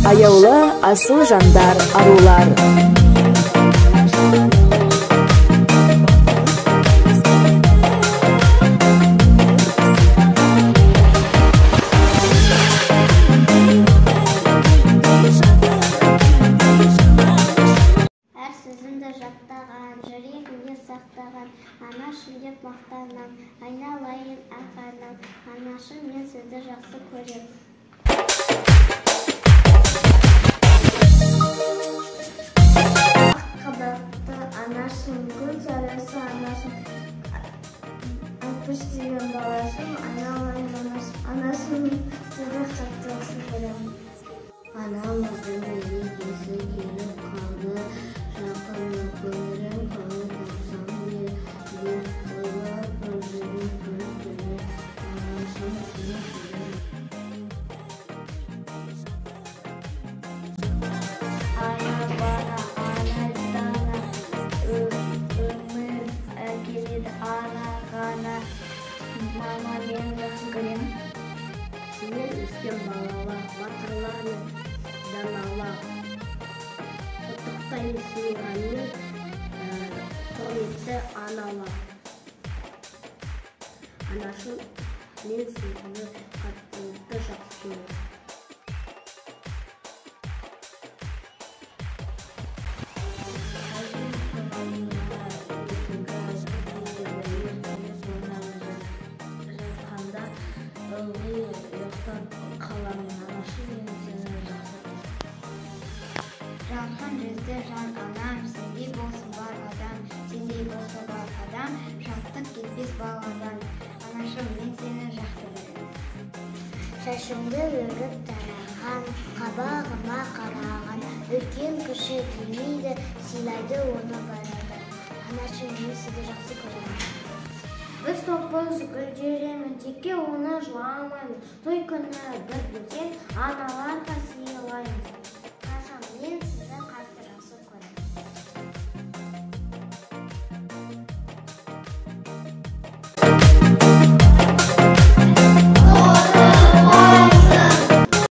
аяулы асыл жандар, арулар. Жаттаған, жүрегімде сақтаған, анашым деп мақтанам, айналайын ақ анам, анашым мен сізді жақсы көрем. Ақ қабақты анашым, күн сәулесі анашым, алпыш деген балашым, айналайын анашым, сізді жақсы көрем. Анамыздың егесі келіп қалды, жақыны көңілім қалып болсам деп ойлап жүрген күні анашым сені сүйем. Ана бана, ана дана, өмір келеді ана ғана, мама мен жақсы көрем. Сенен өскен балалар, батырларны даналар, құттықтаймын сені құрметті аналар. Анашым, мен сені қатты жақсы көрем. Жанған жүзді жан анам, сендей болсын бар адам, сендей болса бар адам, жастық кетпес баладан. Анашым, мен сені жақсы көрем. Шашымды өріп тараған, қабағыма қараған, үлкен кіші демейді, сыйлайды оны барады. Анашым, мен сізді жақсы көрем. Біз топыз гүлдеремін, текке оны жыламаймын, той күні бір бөтен аналарға сыйлаймыз.